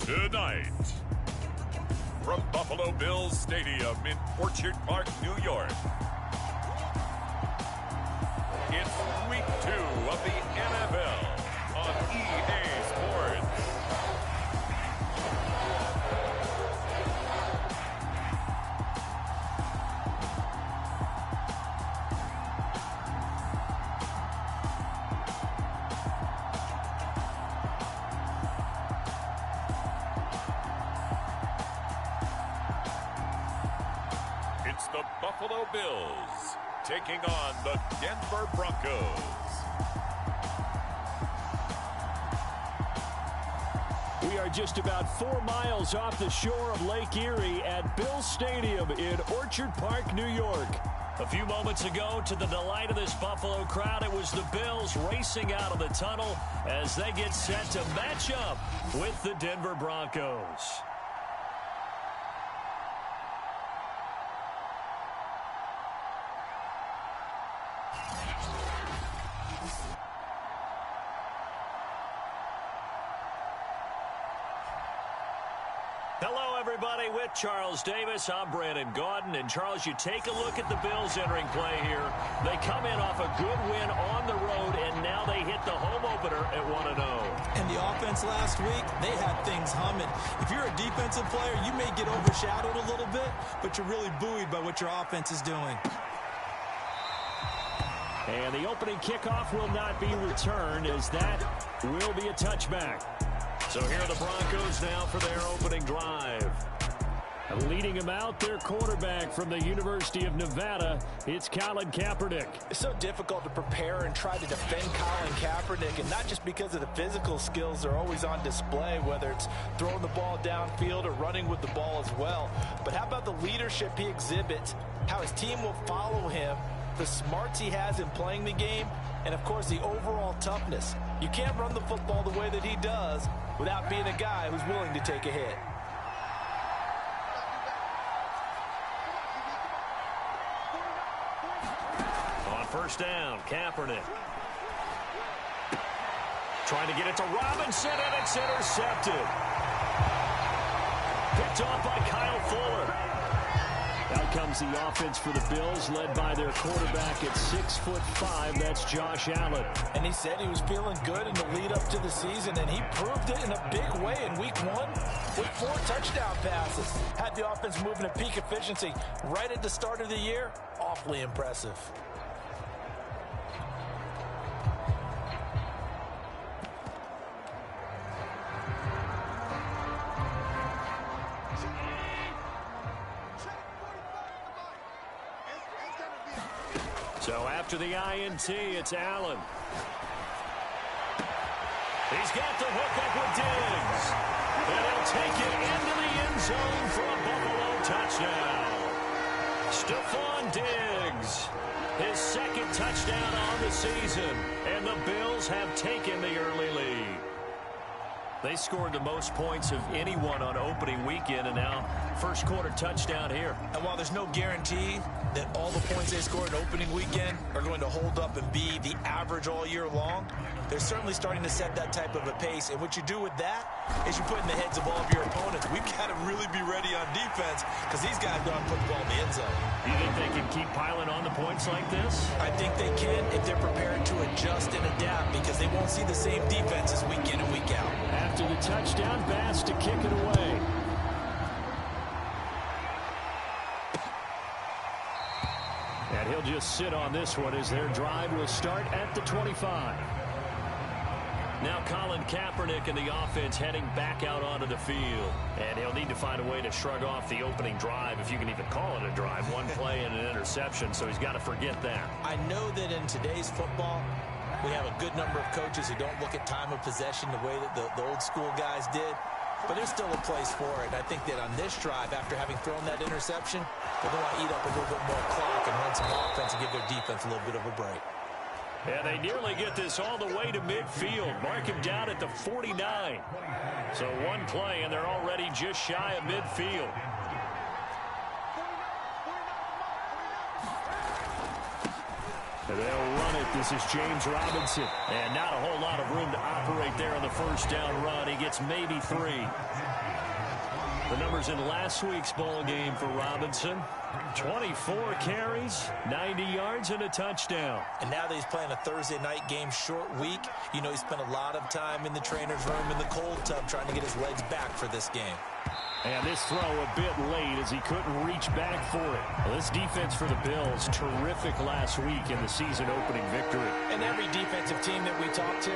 Tonight, from Buffalo Bills Stadium in Orchard Park, New York, it's Week 2 of the NFL on EA Sports. It's the Buffalo Bills taking on the Denver Broncos. We are just about 4 miles off the shore of Lake Erie at Bills Stadium in Orchard Park, New York. A few moments ago, to the delight of this Buffalo crowd, it was the Bills racing out of the tunnel as they get set to match up with the Denver Broncos. Hello, everybody. With Charles Davis, I'm Brandon Gaudin. And, Charles, you take a look at the Bills entering play here. They come in off a good win on the road, and now they hit the home opener at 1-0. And the offense last week, they had things humming. If you're a defensive player, you may get overshadowed a little bit, but you're really buoyed by what your offense is doing. And the opening kickoff will not be returned, as that will be a touchback. So here are the Broncos now for their opening drive. Leading them out, their quarterback from the University of Nevada, it's Colin Kaepernick. It's so difficult to prepare and try to defend Colin Kaepernick, and not just because of the physical skills they're always on display, whether it's throwing the ball downfield or running with the ball as well. But how about the leadership he exhibits, how his team will follow him, the smarts he has in playing the game, and, of course, the overall toughness. You can't run the football the way that he does without being a guy who's willing to take a hit. On first down, Kaepernick. Trying to get it to Robinson, and it's intercepted. Picked off by Kyle Fuller. Out comes the offense for the Bills, led by their quarterback at 6'5". That's Josh Allen. And he said he was feeling good in the lead up to the season, and he proved it in a big way in Week 1 with 4 touchdown passes. Had the offense moving at peak efficiency right at the start of the year. Awfully impressive. So after the INT, it's Allen. He's got the hook up with Diggs. And he'll take it into the end zone for a Buffalo touchdown. Stephon Diggs, his second touchdown on the season. And the Bills have taken the early lead. They scored the most points of anyone on opening weekend, and now first quarter touchdown here. And while there's no guarantee that all the points they scored opening weekend are going to hold up and be the average all year long, they're certainly starting to set that type of a pace. And what you do with that is you put in the heads of all of your opponents, we've got to really be ready on defense because these guys don't put the ball in the end zone. You think they can keep piling on the points like this? I think they can if they're prepared to adjust and adapt, because they won't see the same defenses week in and week out. After the touchdown, Bass to kick it away. And he'll just sit on this one as their drive will start at the 25. Now Colin Kaepernick and the offense heading back out onto the field. And he'll need to find a way to shrug off the opening drive, if you can even call it a drive. One play and an interception, so he's got to forget that. I know that in today's football, we have a good number of coaches who don't look at time of possession the way that the old school guys did. But there's still a place for it. And I think that on this drive, after having thrown that interception, they're going to eat up a little bit more clock and run some offense and give their defense a little bit of a break. Yeah, they nearly get this all the way to midfield. Mark him down at the 49. So one play, and they're already just shy of midfield. They'll run it. This is James Robinson. And not a whole lot of room to operate there on the first down run. He gets maybe 3. The numbers in last week's ball game for Robinson: 24 carries, 90 yards, and a touchdown. And now that he's playing a Thursday night game, short week, you know he spent a lot of time in the trainer's room in the cold tub trying to get his legs back for this game. And this throw a bit late as he couldn't reach back for it. Well, this defense for the Bills, terrific last week in the season-opening victory. And every defensive team that we talk to,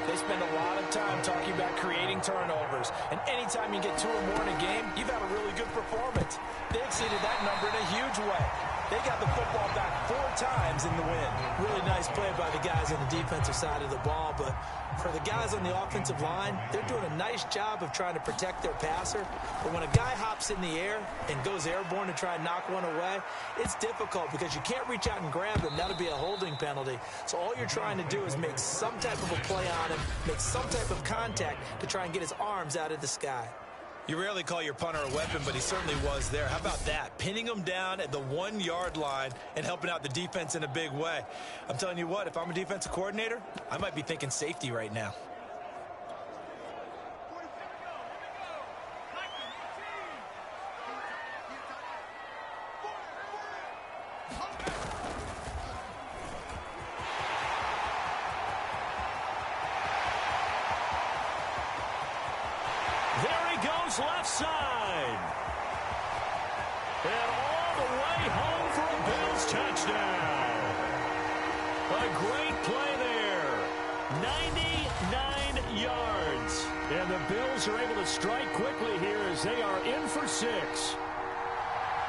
they spend a lot of time talking about creating turnovers. And anytime you get 2 or more in a game, you've had a really good performance. They exceeded that number in a huge way. They got the football back 4 times in the win. Really nice play by the guys on the defensive side of the ball, but for the guys on the offensive line, they're doing a nice job of trying to protect their passer. But when a guy hops in the air and goes airborne to try and knock one away, it's difficult because you can't reach out and grab him. That'll be a holding penalty. So all you're trying to do is make some type of a play on him, make some type of contact to try and get his arms out of the sky. You rarely call your punter a weapon, but he certainly was there. How about that? Pinning him down at the 1-yard line and helping out the defense in a big way. I'm telling you what, if I'm a defensive coordinator, I might be thinking safety right now. Left side. And all the way home for a Bills touchdown. A great play there. 99 yards. And the Bills are able to strike quickly here as they are in for 6.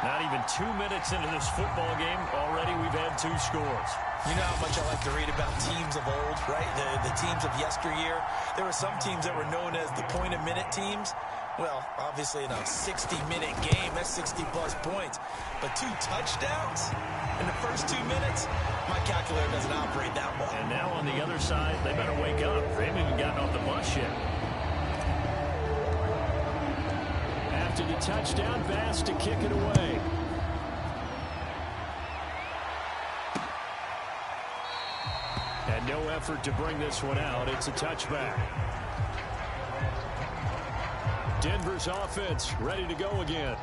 Not even 2 minutes into this football game, already we've had 2 scores. You know how much I like to read about teams of old, right? The teams of yesteryear. There were some teams that were known as the point-a-minute teams. Well, obviously in a 60-minute game, that's 60-plus points. But 2 touchdowns in the first 2 minutes? My calculator doesn't operate that well. And now on the other side, they better wake up. They haven't even gotten off the bus yet. After the touchdown, Bass to kick it away. And no effort to bring this one out. It's a touchback. Denver's offense ready to go again.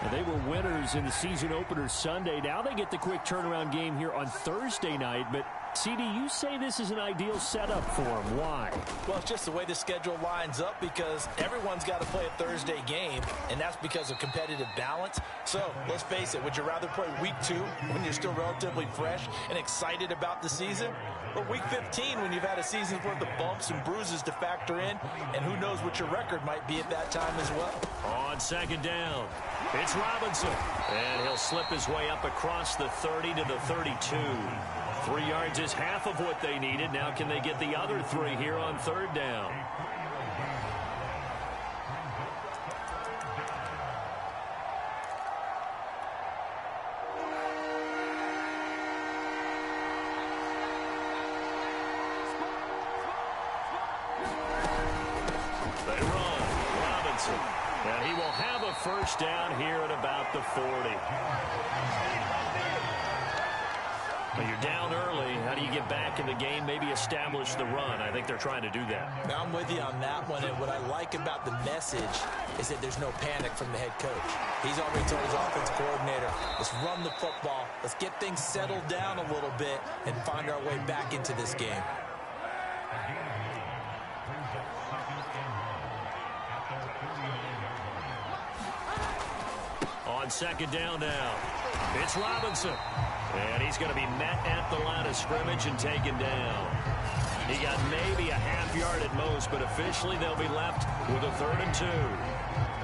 And they were winners in the season opener Sunday. Now they get the quick turnaround game here on Thursday night. But, CD, you say this is an ideal setup for them. Why? Well, it's just the way the schedule lines up because everyone's got to play a Thursday game, and that's because of competitive balance. So, let's face it, would you rather play week 2 when you're still relatively fresh and excited about the season? Or week 15 when you've had a season's worth of bumps and bruises to factor in, and who knows what your record might be at that time as well. On second down, it's Robinson. And he'll slip his way up across the 30 to the 32. 3 yards is half of what they needed. Now can they get the other 3 here on third down? They run. Robinson. And he will have a first down here at about the 40. But you're down early. How do you get back in the game? Maybe establish the run. I think they're trying to do that. Now, I'm with you on that one. And what I like about the message is that there's no panic from the head coach. He's already told his offensive coordinator, let's run the football. Let's get things settled down a little bit and find our way back into this game. On second down now, it's Robinson. And he's going to be met at the line of scrimmage and taken down. He got maybe a half yard at most, but officially they'll be left with a 3rd and 2.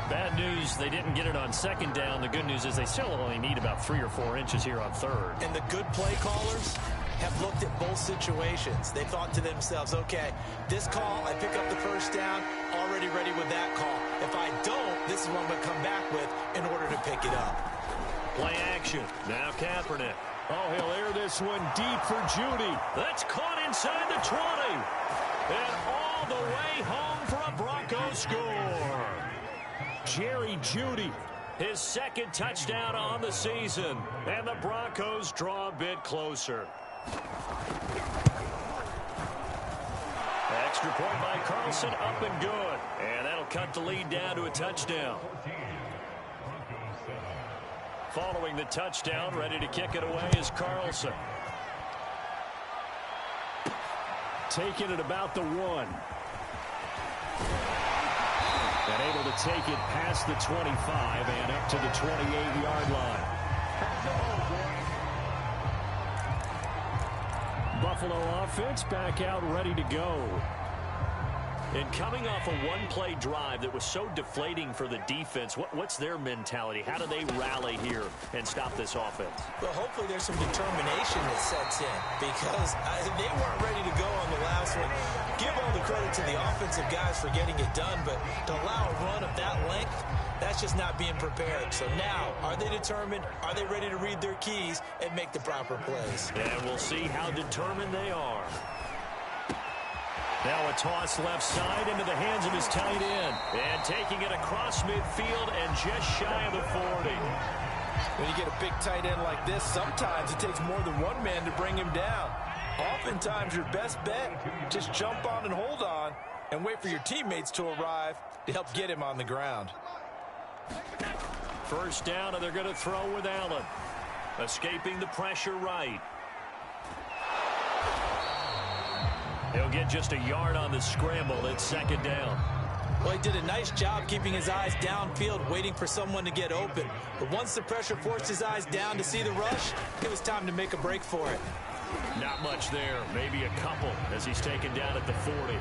Bad news, they didn't get it on second down. The good news is they still only need about 3 or 4 inches here on third. And the good play callers have looked at both situations. They thought to themselves, okay, this call, I pick up the first down, already ready with that call. If I don't, this is what I'm going to come back with in order to pick it up. Play action. Now Kaepernick. Oh, he'll air this one deep for Judy. That's caught inside the 20. And all the way home for a Broncos score. Jerry Judy His second touchdown on the season. And the Broncos draw a bit closer. Extra point by Carlson, up and good. And that'll cut the lead down to a touchdown. Following the touchdown, ready to kick it away is Carlson. Taking it about the 1. And able to take it past the 25 and up to the 28-yard line. Buffalo offense back out ready to go. And coming off a one-play drive that was so deflating for the defense, what's their mentality? How do they rally here and stop this offense? Well, hopefully there's some determination that sets in because they weren't ready to go on the last one. Give all the credit to the offensive guys for getting it done, but to allow a run of that length, that's just not being prepared. So now, are they determined? Are they ready to read their keys and make the proper plays? And we'll see how determined they are. Now a toss left side into the hands of his tight end. And taking it across midfield and just shy of the 40. When you get a big tight end like this, sometimes it takes more than one man to bring him down. Oftentimes, your best bet, just jump on and hold on and wait for your teammates to arrive to help get him on the ground. First down, and they're going to throw with Allen. Escaping the pressure right. He'll get just a yard on the scramble. It's second down. Well, he did a nice job keeping his eyes downfield, waiting for someone to get open. But once the pressure forced his eyes down to see the rush, it was time to make a break for it. Not much there. Maybe a couple as he's taken down at the 40.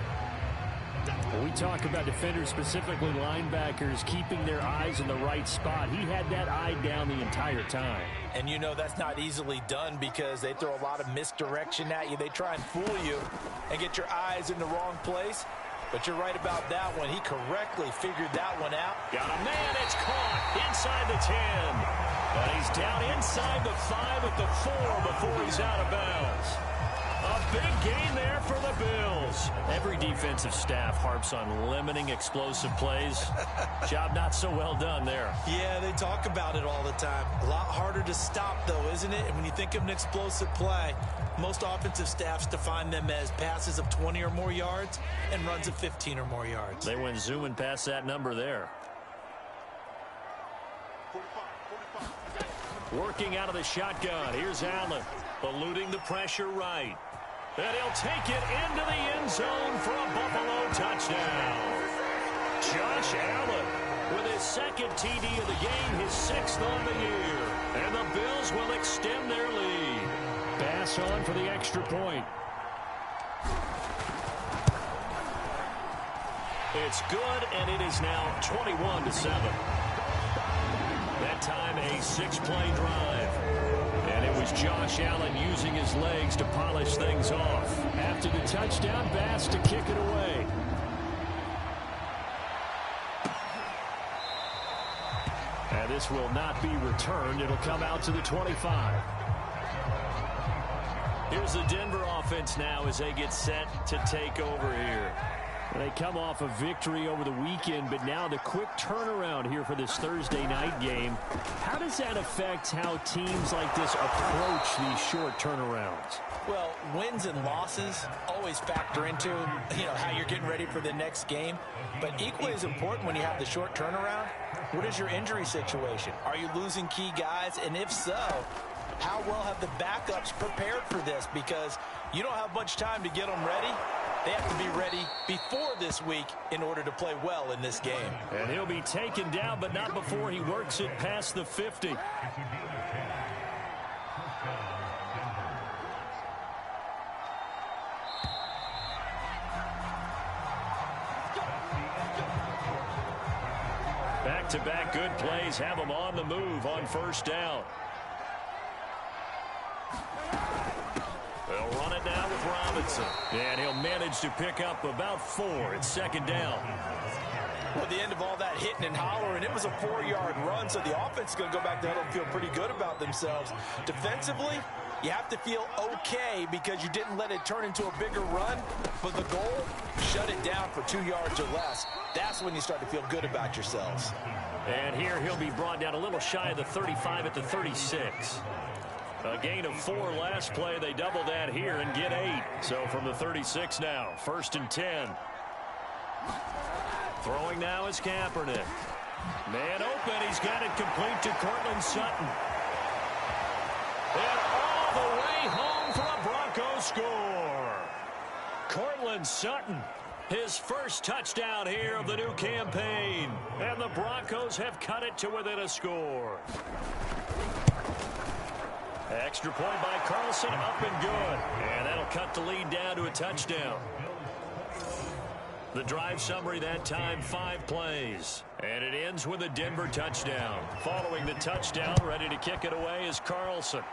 When we talk about defenders, specifically linebackers, keeping their eyes in the right spot, he had that eye down the entire time. And you know that's not easily done because they throw a lot of misdirection at you. They try and fool you and get your eyes in the wrong place. But you're right about that one. He correctly figured that one out. Got a man. It's caught inside the 10. But he's down inside the 5 at the 4 before he's out of bounds. A big gain there for the Bills. Every defensive staff harps on limiting explosive plays. Job not so well done there. Yeah, they talk about it all the time. A lot harder to stop, though, isn't it? And when you think of an explosive play, most offensive staffs define them as passes of 20 or more yards and runs of 15 or more yards. They went zooming past that number there. Working out of the shotgun. Here's Allen, eluding the pressure right. And he'll take it into the end zone for a Buffalo touchdown. Josh Allen with his second TD of the game, his 6th on the year. And the Bills will extend their lead. Pass on for the extra point. It's good, and it is now 21-7. That time a 6-play drive. And it was Josh Allen using his legs to polish things off. After the touchdown, Bass to kick it away. And this will not be returned. It'll come out to the 25. Here's the Denver offense now as they get set to take over here. They come off a victory over the weekend, but now the quick turnaround here for this Thursday night game. How does that affect how teams like this approach these short turnarounds? Well, wins and losses always factor into, how you're getting ready for the next game. But equally as important when you have the short turnaround, what is your injury situation? Are you losing key guys? And if so, how well have the backups prepared for this? Because you don't have much time to get them ready. They have to be ready before this week in order to play well in this game. And he'll be taken down, but not before he works it past the 50. Back-to-back good plays have him on the move on first down. They'll run it now with Robinson. And he'll manage to pick up about 4. It's second down. Well, the end of all that hitting and hollering, it was a 4-yard run, so the offense is going to go back there and feel pretty good about themselves. Defensively, you have to feel okay because you didn't let it turn into a bigger run, but the goal, shut it down for 2 yards or less. That's when you start to feel good about yourselves. And here he'll be brought down a little shy of the 35 at the 36. A gain of 4 last play. They double that here and get 8. So from the 36 now, 1st and 10. Throwing now is Kaepernick. Man open. He's got it complete to Cortland Sutton. And all the way home for a Broncos score. Cortland Sutton, his first touchdown here of the new campaign. And the Broncos have cut it to within a score. Extra point by Carlson, up and good. And that'll cut the lead down to a touchdown. The drive summary that time, 5 plays. And it ends with a Denver touchdown. Following the touchdown, ready to kick it away is Carlson.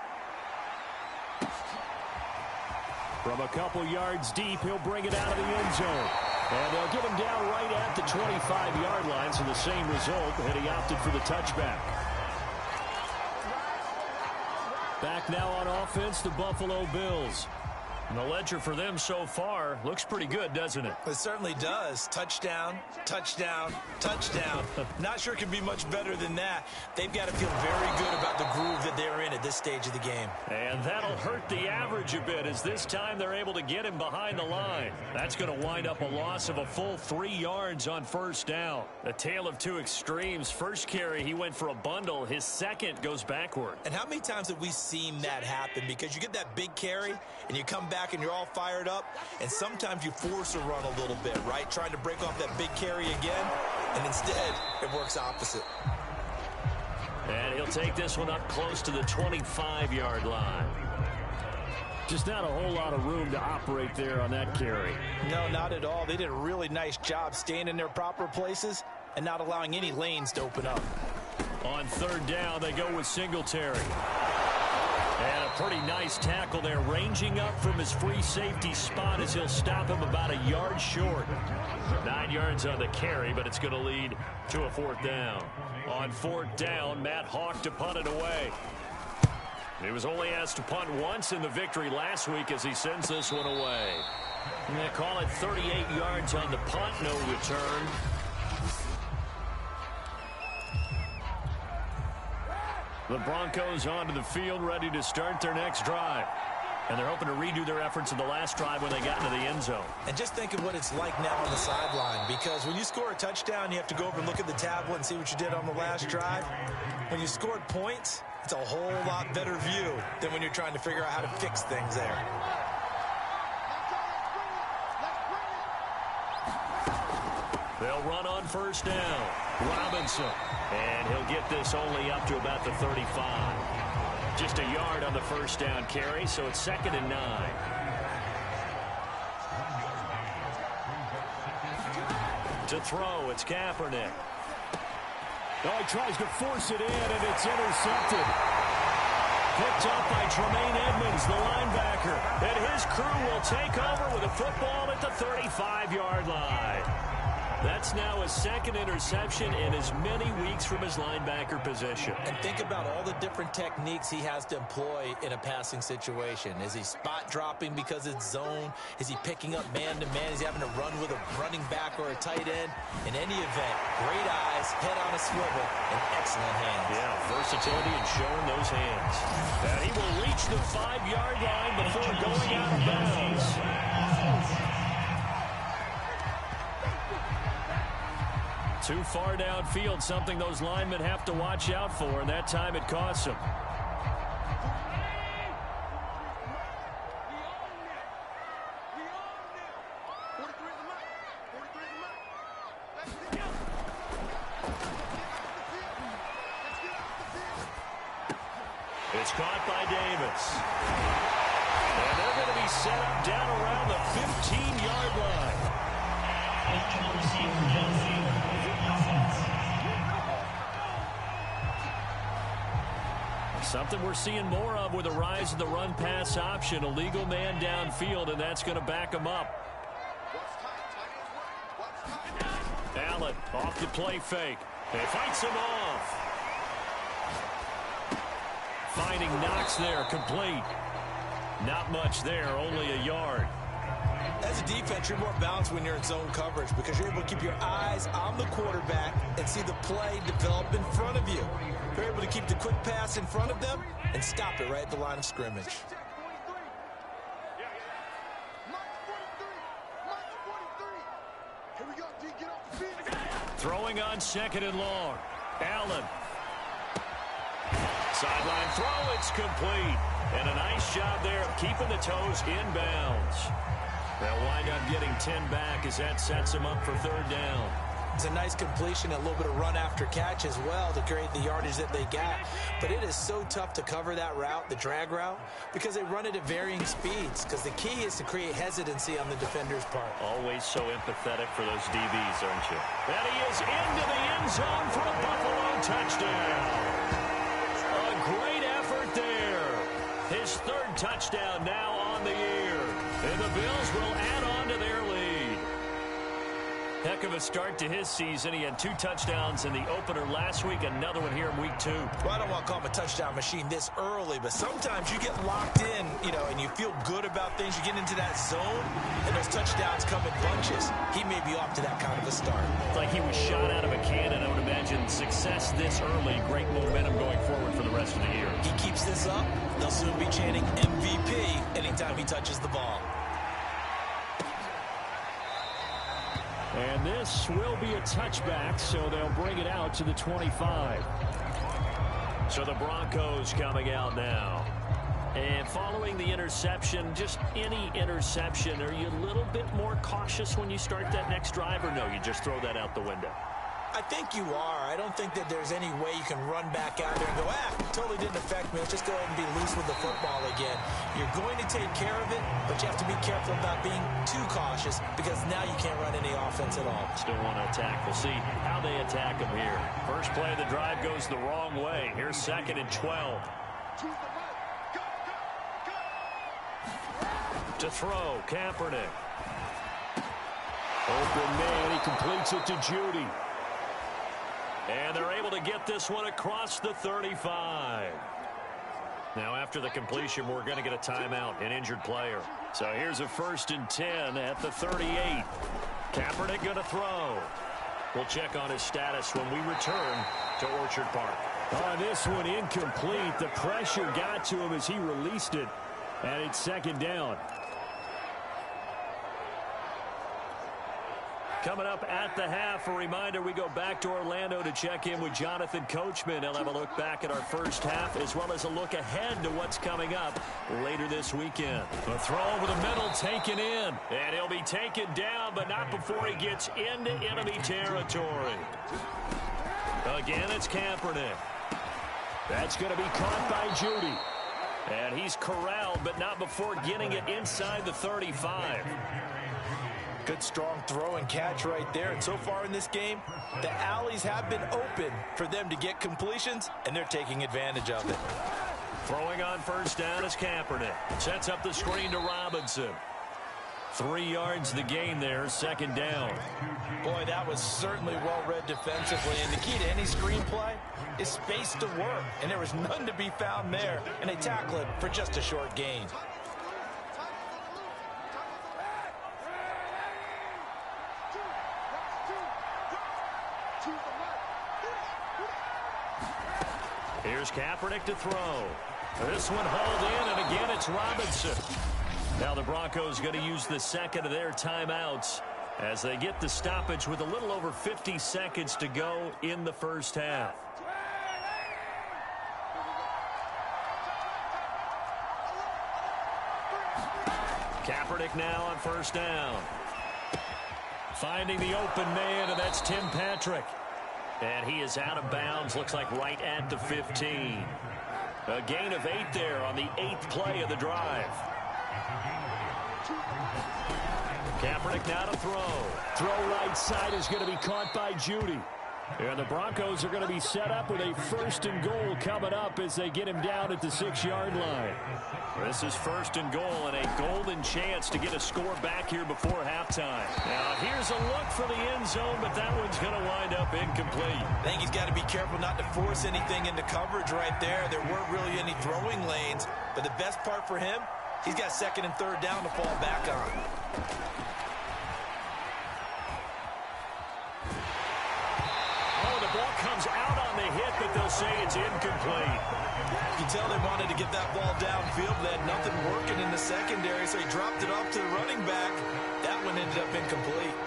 From a couple yards deep, he'll bring it out of the end zone. And they'll get him down right at the 25-yard line, so the same result, and he opted for the touchback. Back now on offense, the Buffalo Bills. And the ledger for them so far looks pretty good, doesn't it? It certainly does. Touchdown, touchdown, touchdown. Not sure it can be much better than that. They've got to feel very good about the groove that they're in at this stage of the game. And that'll hurt the average a bit, as this time they're able to get him behind the line. That's going to wind up a loss of a full 3 yards on 1st down. A tale of 2 extremes. First carry, he went for a bundle. His second goes backward. And how many times have we seen that happen? Because you get that big carry, and you come back and you're all fired up, and sometimes you force a run a little bit, right? Trying to break off that big carry again, and instead it works opposite. And he'll take this one up close to the 25-yard line. Just not a whole lot of room to operate there on that carry. No, not at all. They did a really nice job staying in their proper places and not allowing any lanes to open up. On 3rd down, they go with Singletary. And a pretty nice tackle there, ranging up from his free safety spot as he'll stop him about a yard short. 9 yards on the carry, but it's going to lead to a 4th down. On 4th down, Matt Hawk to punt it away. He was only asked to punt once in the victory last week as he sends this one away. And they call it 38 yards on the punt, no return. The Broncos onto the field, ready to start their next drive. And they're hoping to redo their efforts in the last drive when they got into the end zone. And just think of what it's like now on the sideline, because when you score a touchdown, you have to go over and look at the tablet and see what you did on the last drive. When you scored points, it's a whole lot better view than when you're trying to figure out how to fix things there. They'll run on 1st down. Robinson. And he'll get this only up to about the 35. Just a yard on the 1st down carry, so it's 2nd and 9. To throw, it's Kaepernick. Oh, he tries to force it in, and it's intercepted. Picked up by Tremaine Edmonds, the linebacker. And his crew will take over with a football at the 35-yard line. That's now his 2nd interception in as many weeks from his linebacker position. And think about all the different techniques he has to employ in a passing situation. Is he spot dropping because it's zone? Is he picking up man-to-man? Is he having to run with a running back or a tight end? In any event, great eyes, head on a swivel, and excellent hands. Yeah, versatility and showing those hands. And he will reach the 5-yard line before going out of bounds. Too far downfield, something those linemen have to watch out for, and that time it costs them. It's caught by Davis. And they're going to be set up down around the 15-yard line. Something we're seeing more of with the rise of the run-pass option. A legal man downfield, and that's going to back him up. Allen off the play fake. He fights him off. Finding Knox there, complete. Not much there, only a yard. As a defense, you're more balanced when you're in zone coverage because you're able to keep your eyes on the quarterback and see the play develop in front of you. You're able to keep the quick pass in front of them and stop it right at the line of scrimmage. Throwing on 2nd and long. Allen. Sideline throw, it's complete. And a nice job there of keeping the toes inbounds. They'll wind up getting 10 back as that sets them up for 3rd down. It's a nice completion, a little bit of run after catch as well to create the yardage that they got. But it is so tough to cover that route, the drag route, because they run it at varying speeds. Because the key is to create hesitancy on the defender's part. Always so empathetic for those DBs, aren't you? And he is into the end zone for a Buffalo touchdown. A great effort there. His 3rd touchdown now on the year. And the Bills will add on to their lead. Heck of a start to his season. He had 2 touchdowns in the opener last week, another one here in week 2. Well, I don't want to call him a touchdown machine this early, but sometimes you get locked in, and you feel good about things. You get into that zone, and those touchdowns come in bunches. He may be off to that kind of a start. It's like he was shot out of a cannon. I would imagine success this early, great momentum going forward for the rest of the year. He keeps this up, they'll soon be chanting MVP anytime he touches the ball. And this will be a touchback, so they'll bring it out to the 25. So the Broncos coming out now. And following the interception, just any interception, are you a little bit more cautious when you start that next drive, or no, you just throw that out the window? I think you are. I don't think that there's any way you can run back out there and go, totally didn't affect me. Let's just go ahead and be loose with the football again. You're going to take care of it, but you have to be careful about being too cautious because now you can't run any offense at all. Still want to attack. We'll see how they attack him here. First play of the drive goes the wrong way. Here's 2nd and 12. To throw, Kaepernick. Open man, he completes it to Judy. And they're able to get this one across the 35. Now, after the completion, we're going to get a timeout, an injured player. So here's a 1st and 10 at the 38. Kaepernick going to throw. We'll check on his status when we return to Orchard Park. On this one, incomplete. The pressure got to him as he released it. And it's 2nd down. Coming up at the half, a reminder, we go back to Orlando to check in with Jonathan Coachman. He'll have a look back at our first half as well as a look ahead to what's coming up later this weekend. A throw over the middle taken in. And he'll be taken down, but not before he gets into enemy territory. Again, it's Kaepernick. That's going to be caught by Judy. And he's corralled, but not before getting it inside the 35. Good strong throw and catch right there. And so far in this game, the alleys have been open for them to get completions, and they're taking advantage of it. Throwing on 1st down is Kaepernick. Sets up the screen to Robinson. 3 yards the gain there, 2nd down. Boy, that was certainly well-read defensively. And the key to any screenplay is space to work. And there was none to be found there. And they tackle it for just a short gain. Here's Kaepernick to throw. This one hauled in, and again it's Robinson. Now the Broncos going to use the 2nd of their timeouts as they get the stoppage with a little over 50 seconds to go in the first half. Kaepernick now on 1st down. Finding the open man, and that's Tim Patrick. And he is out of bounds, looks like right at the 15. A gain of 8 there on the 8th play of the drive. Kaepernick now to throw. Throw right side is going to be caught by Judy. And the Broncos are going to be set up with a 1st and goal coming up as they get him down at the 6-yard line. This is 1st and goal and a golden chance to get a score back here before halftime. Now here's a look for the end zone, but that one's going to wind up incomplete. I think he's got to be careful not to force anything into coverage right there. There weren't really any throwing lanes, but the best part for him, He's got second and third down to fall back on. Oh, the ball comes out on the hit, but they'll say it's incomplete. You can tell they wanted to get that ball downfield. They had nothing working in the secondary, so he dropped it off to the running back. That one ended up incomplete.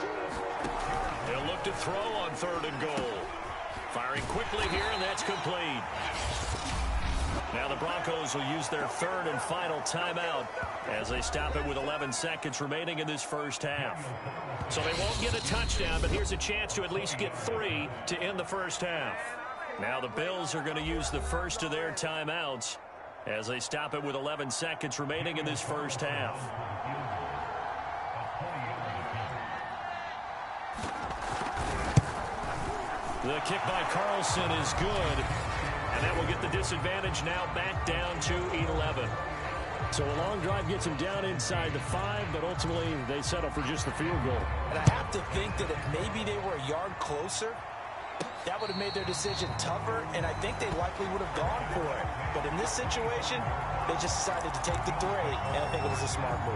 They'll look to throw on third and goal. Firing quickly here, and that's complete. Now the Broncos will use their third and final timeout as they stop it with 11 seconds remaining in this first half. So they won't get a touchdown, but here's a chance to at least get 3 to end the first half. Now the Bills are going to use the first of their timeouts as they stop it with 11 seconds remaining in this first half. The kick by Carlson is good. And that will get the disadvantage now back down to 11. So a long drive gets him down inside the 5, but ultimately they settle for just the field goal. And I have to think that if maybe they were a yard closer, that would have made their decision tougher, and I think they likely would have gone for it. But in this situation, they just decided to take the 3, and I think it was a smart move.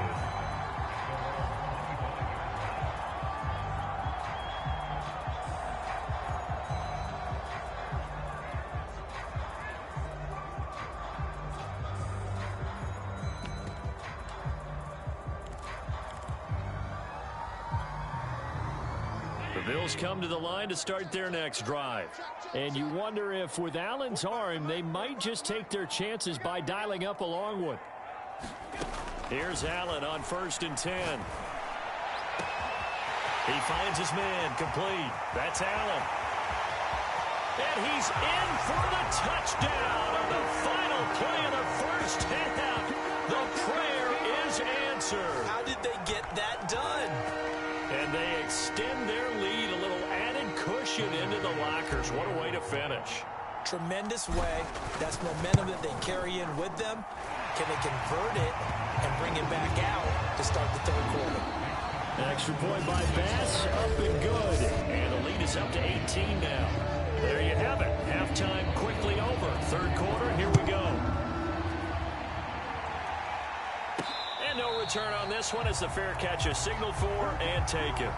The Bills come to the line to start their next drive. And you wonder if with Allen's arm, they might just take their chances by dialing up a long one. Here's Allen on 1st and 10. He finds his man complete. That's Allen. And he's in for the touchdown on the final play of the first half. The prayer is answered. How did they get that done? And they extend their lead, a little added cushion into the lockers. What a way to finish. Tremendous way. That's momentum that they carry in with them. Can they convert it and bring it back out to start the third quarter? Extra point by Bass, up and good. And the lead is up to 18 now. There you have it. Halftime quickly over. Third quarter, here we go. And no return on this one as the fair catch is signaled for and taken.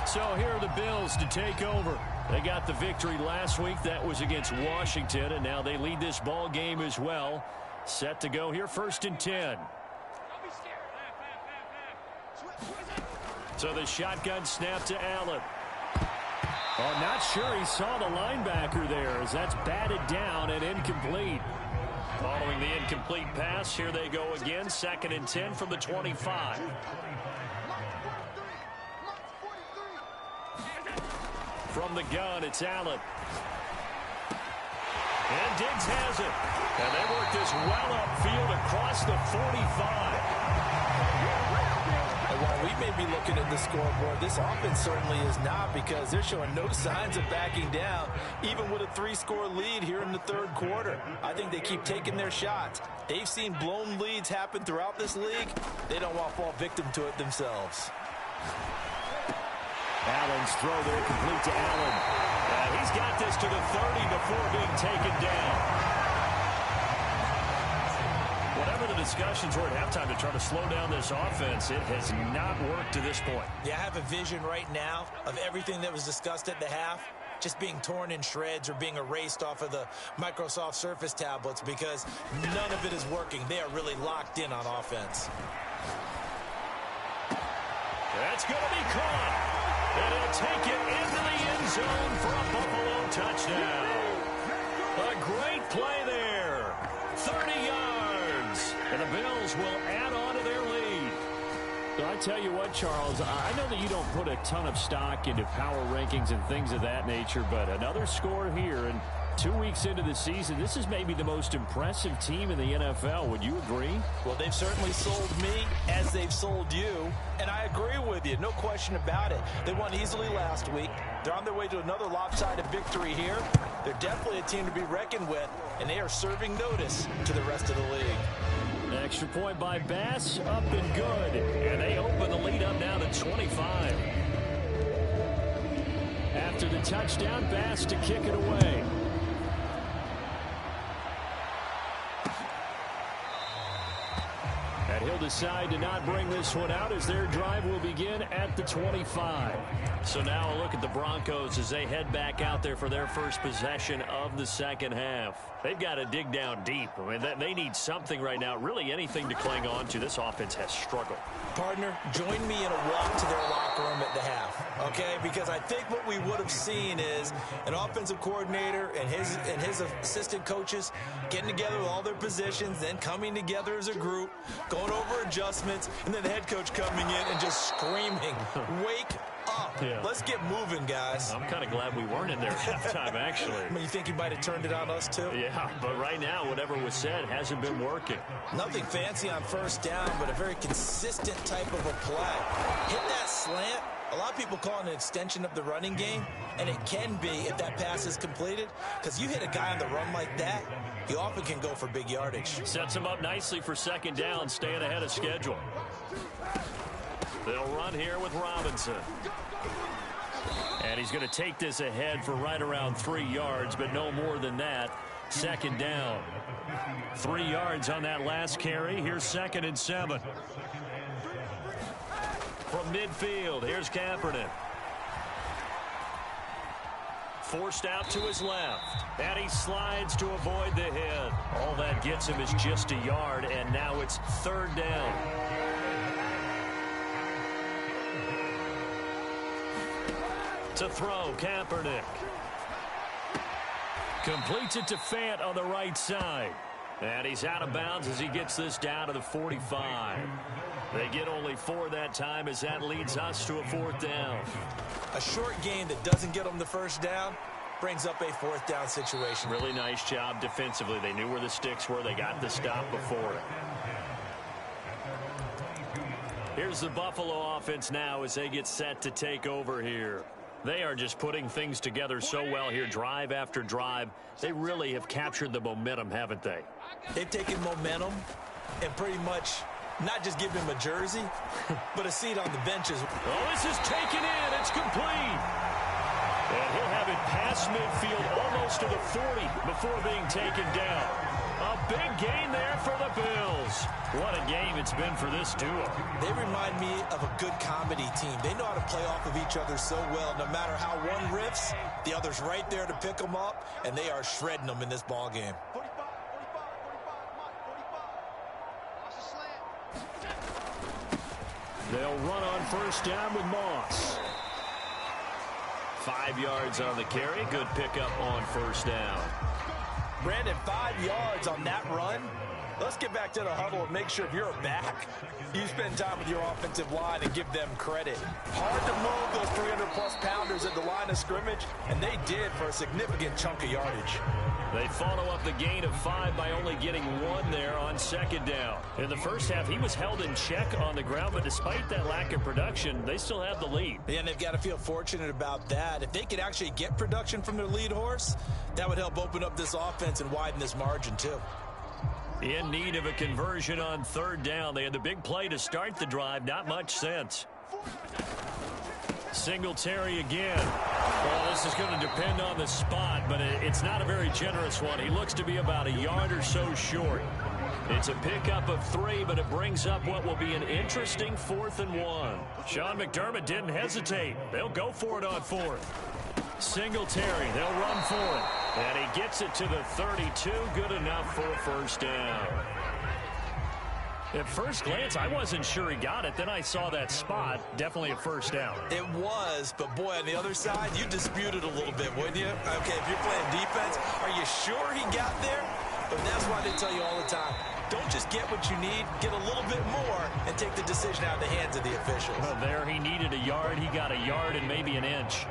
So here are the Bills to take over. They got the victory last week. That was against Washington, and now they lead this ball game as well. Set to go here, 1st and 10. So the shotgun snap to Allen. Oh, not sure he saw the linebacker there as that's batted down and incomplete. Following the incomplete pass, here they go again. 2nd and 10 from the 25. From the gun, it's Allen. And Diggs has it. And they work this well upfield across the 45. And while we may be looking at the scoreboard, this offense certainly is not, because they're showing no signs of backing down, even with a 3-score lead here in the third quarter. I think they keep taking their shots. They've seen blown leads happen throughout this league. They don't want to fall victim to it themselves. Allen's throw there complete to Allen. He's got this to the 30 before being taken down. Whatever the discussions were at halftime to try to slow down this offense, it has not worked to this point. Yeah, I have a vision right now of everything that was discussed at the half just being torn in shreds or being erased off of the Microsoft Surface tablets, because none of it is working. They are really locked in on offense. That's going to be caught. And he'll take it into the end zone for a Buffalo touchdown. A great play there. 30 yards. And the Bills will add on to their lead. So I tell you what, Charles, I know that you don't put a ton of stock into power rankings and things of that nature, but another score here, and 2 weeks into the season, this is maybe the most impressive team in the NFL. Would you agree? Well, they've certainly sold me as they've sold you, and I agree with you. No question about it. They won easily last week. They're on their way to another lopsided victory here. They're definitely a team to be reckoned with, and they are serving notice to the rest of the league. Extra point by Bass, up and good. And they open the lead up now to 25. After the touchdown, Bass to kick it away. decide to not bring this one out as their drive will begin at the 25. So now a look at the Broncos as they head back out there for their first possession of the second half. They've got to dig down deep. I mean, they need something right now, really anything to cling on to. This offense has struggled. Partner, join me in a walk to their locker room at the half, okay? Because I think what we would have seen is an offensive coordinator and his assistant coaches getting together with all their positions, then coming together as a group, going over adjustments, and then the head coach coming in and just screaming, wake up. Yeah. Let's get moving, guys. I'm kind of glad we weren't in there at halftime, actually. I mean, you think he might have turned it on us, too? Yeah, but right now, whatever was said hasn't been working. Nothing fancy on first down, but a very consistent type of a play. Hit that slant. A lot of people call it an extension of the running game, and it can be if that pass is completed, because you hit a guy on the run like that, you often can go for big yardage. Sets him up nicely for second down, staying ahead of schedule. They'll run here with Robinson. And he's going to take this ahead for right around 3 yards, but no more than that. Second down. 3 yards on that last carry. Here's 2nd and 7. From midfield, here's Kaepernick. Forced out to his left. And he slides to avoid the hit. All that gets him is just a yard, and now it's 3rd down. To throw, Kaepernick. Completes it to Fant on the right side. And he's out of bounds as he gets this down to the 45. They get only 4 that time as that leads us to a 4th down. A short game that doesn't get them the first down brings up a 4th down situation. Really nice job defensively. They knew where the sticks were. They got the stop before it. Here's the Buffalo offense now as they get set to take over here. They are just putting things together so well here, drive after drive. They really have captured the momentum, haven't they? They've taken momentum and pretty much not just given him a jersey, but a seat on the benches. Oh, this is taken in. It's complete. And he'll have it past midfield almost to the 40 before being taken down. A big gain there for the Bills. What a game it's been for this duo. They remind me of a good comedy team. They know how to play off of each other so well. No matter how one riffs, the other's right there to pick them up, and they are shredding them in this ball game. They'll run on first down with Moss. 5 yards on the carry. Good pickup on first down. Brandon, 5 yards on that run. Let's get back to the huddle and make sure if you're a back, you spend time with your offensive line and give them credit. Hard to move those 300-plus pounders at the line of scrimmage, and they did for a significant chunk of yardage. They follow up the gain of 5 by only getting 1 there on second down. In the first half, he was held in check on the ground, but despite that lack of production, they still have the lead. Yeah, and they've got to feel fortunate about that. If they could actually get production from their lead horse, that would help open up this offense and widen this margin, too. In need of a conversion on third down. They had the big play to start the drive. Not much sense. Singletary again. Well, this is going to depend on the spot, but it's not a very generous one. He looks to be about a yard or so short. It's a pickup of 3, but it brings up what will be an interesting 4th and 1. Sean McDermott didn't hesitate. They'll go for it on 4th. Singletary, they'll run for it. And he gets it to the 32. Good enough for a first down. At first glance, I wasn't sure he got it. Then I saw that spot. Definitely a first down. It was, but boy, on the other side, you dispute it a little bit, wouldn't you? Okay, if you're playing defense, are you sure he got there? But that's why they tell you all the time, don't just get what you need, get a little bit more, and take the decision out of the hands of the officials. Well, there he needed a yard. He got a yard and maybe an inch.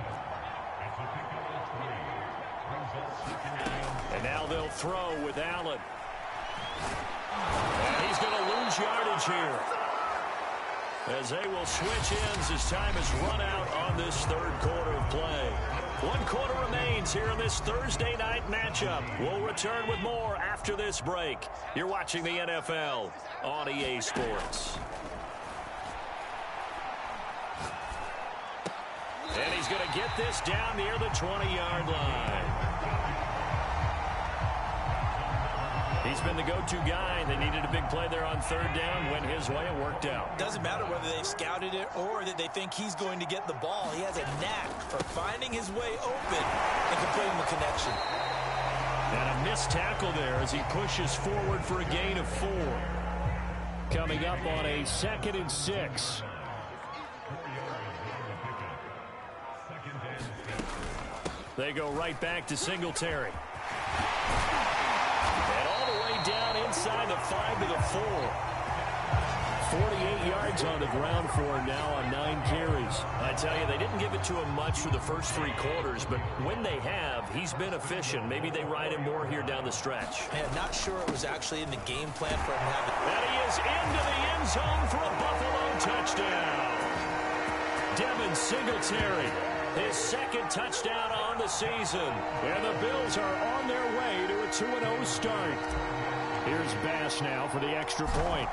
And now they'll throw with Allen. And he's going to lose yardage here, as they will switch ends as time has run out on this third quarter of play. 1 quarter remains here in this Thursday night matchup. We'll return with more after this break. You're watching the NFL on EA Sports. And he's going to get this down near the 20-yard line. He's been the go-to guy. They needed a big play there on third down. Went his way. It worked out. Doesn't matter whether they've scouted it or that they think he's going to get the ball. He has a knack for finding his way open and completing the connection. And a missed tackle there as he pushes forward for a gain of 4. Coming up on a 2nd and 6. They go right back to Singletary. And all the way down inside the 5 to the 4. 48 yards on the ground for him now on 9 carries. I tell you, they didn't give it to him much for the first 3 quarters, but when they have, he's been efficient. Maybe they ride him more here down the stretch. Man, not sure it was actually in the game plan for him to have it. And he is into the end zone for a Buffalo touchdown. Devin Singletary, his 2nd touchdown on the season. And the Bills are on their way to a 2-0 start. Here's Bass now for the extra point.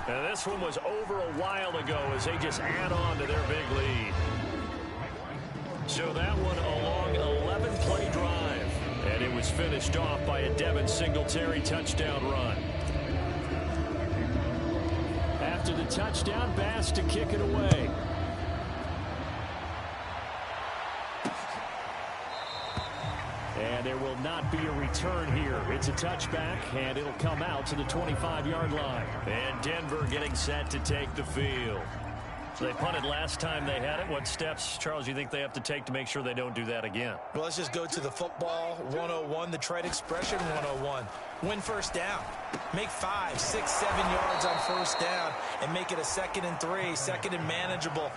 And this one was over a while ago as they just add on to their big lead. So that one a long 11-play drive. And it was finished off by a Devin Singletary touchdown run. After the touchdown, Bass to kick it away. And there will not be a return here. It's a touchback, and it'll come out to the 25-yard line. And Denver getting set to take the field. So they punted last time they had it. What steps, Charles, do you think they have to take to make sure they don't do that again? Well, let's just go to the football 101, the trade expression 101. Win first down. Make 5, 6, 7 yards on first down and make it a 2nd and 3, 2nd and manageable.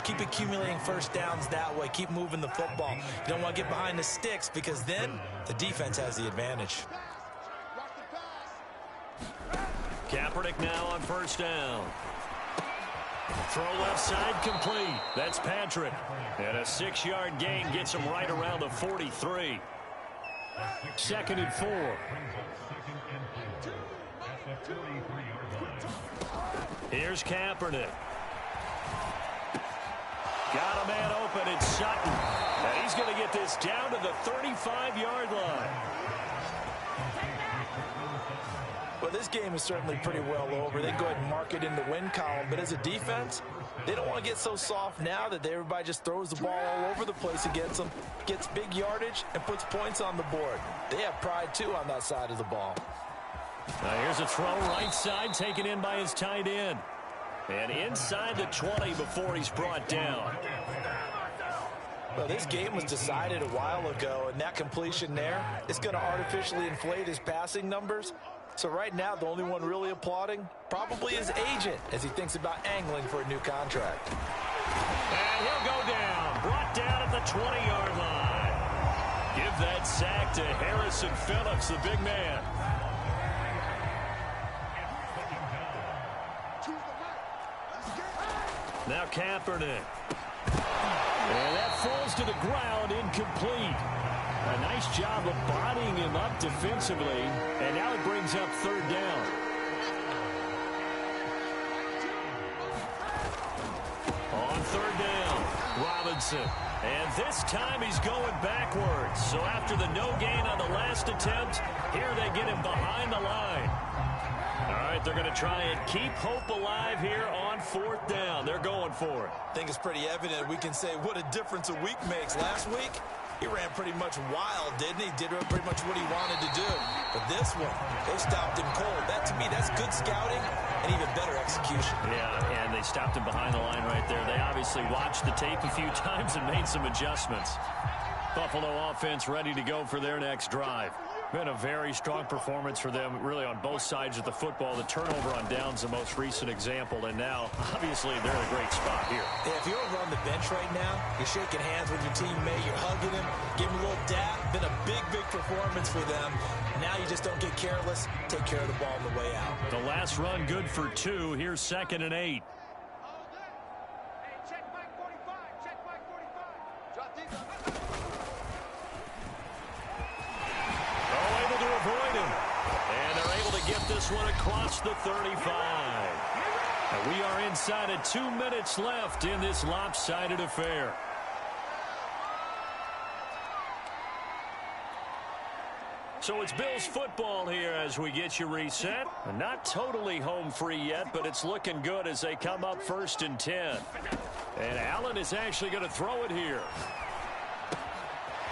Keep accumulating first downs that way. Keep moving the football. You don't want to get behind the sticks because then the defense has the advantage. Kaepernick now on first down. Throw left side complete. That's Patrick. And a 6-yard gain gets him right around the 43. 2nd and 4. Here's Kaepernick. Got a man open. It's Sutton. And he's going to get this down to the 35-yard line. Well, this game is certainly pretty well over. They go ahead and mark it in the win column. But as a defense, they don't want to get so soft now that everybody just throws the ball all over the place against them, gets big yardage, and puts points on the board. They have pride, too, on that side of the ball. Now here's a throw right side taken in by his tight end. And inside the 20 before he's brought down. Well, this game was decided a while ago, and that completion there is going to artificially inflate his passing numbers. So right now, the only one really applauding probably his agent as he thinks about angling for a new contract. And he'll go down. Brought down at the 20-yard line. Give that sack to Harrison Phillips, the big man. Now Kaepernick. And that falls to the ground, incomplete. A nice job of bodying him up defensively, and now it brings up third down. On third down, Robinson. And this time he's going backwards. So after the no gain on the last attempt, here they get him behind the line. All right, they're going to try and keep hope alive here on fourth down. They're going for it. I think it's pretty evident. We can say what a difference a week makes. Last week, he ran pretty much wild, didn't he? Did pretty much what he wanted to do. But this one, they stopped him cold. That, to me, that's good scouting and even better execution. Yeah, and they stopped him behind the line right there. They obviously watched the tape a few times and made some adjustments. Buffalo offense ready to go for their next drive. Been a very strong performance for them, really, on both sides of the football. The turnover on downs, the most recent example, and now, obviously, they're in a great spot here. Yeah, if you're over on the bench right now, you're shaking hands with your teammate, you're hugging him, giving him a little dap. Been a big, big performance for them. Now you just don't get careless. Take care of the ball on the way out. The last run good for 2. Here's 2nd and 8. This one across the 35. And we are inside of 2 minutes left in this lopsided affair. So it's Bills football here as we get you reset. Not totally home free yet, but it's looking good as they come up 1st and 10. And Allen is actually going to throw it here.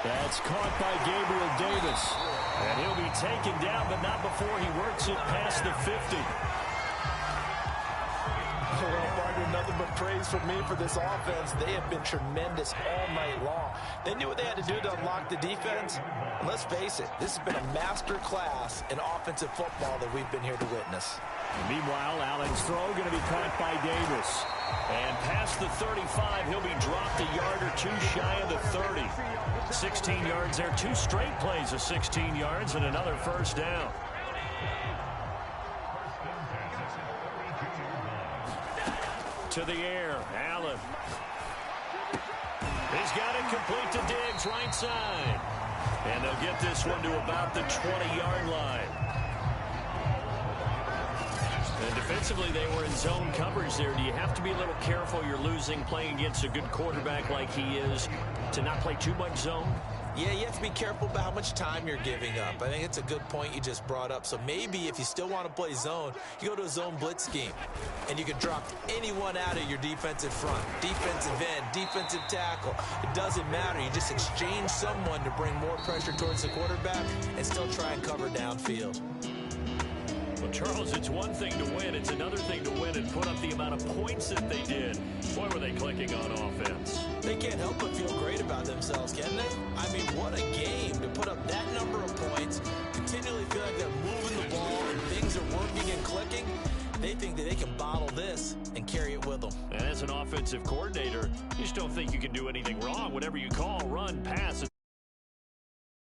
That's caught by Gabriel Davis. And he'll be taken down, but not before he works it past the 50. Well, Barger, nothing but praise from me for this offense. They have been tremendous all night long. They knew what they had to do to unlock the defense. And let's face it, this has been a master class in offensive football that we've been here to witness. Meanwhile, Allen's throw going to be caught by Davis. And past the 35, he'll be dropped a yard or two shy of the 30. 16 yards there, 2 straight plays of 16 yards and another first down. To the air, Allen. He's got it complete to Diggs, right side. And they'll get this one to about the 20-yard line. And defensively, they were in zone coverage there. Do you have to be a little careful? You're losing playing against a good quarterback like he is to not play too much zone? Yeah, you have to be careful about how much time you're giving up. I think it's a good point you just brought up. So maybe if you still want to play zone, you go to a zone blitz scheme. And you can drop anyone out of your defensive front. Defensive end, defensive tackle. It doesn't matter. You just exchange someone to bring more pressure towards the quarterback and still try and cover downfield. Well, Charles, it's one thing to win. It's another thing to win and put up the amount of points that they did. Boy, were they clicking on offense. They can't help but feel great about themselves, can they? I mean, what a game to put up that number of points, continually feel like they're moving the ball and things are working and clicking. They think that they can bottle this and carry it with them. And as an offensive coordinator, you just don't think you can do anything wrong. Whatever you call,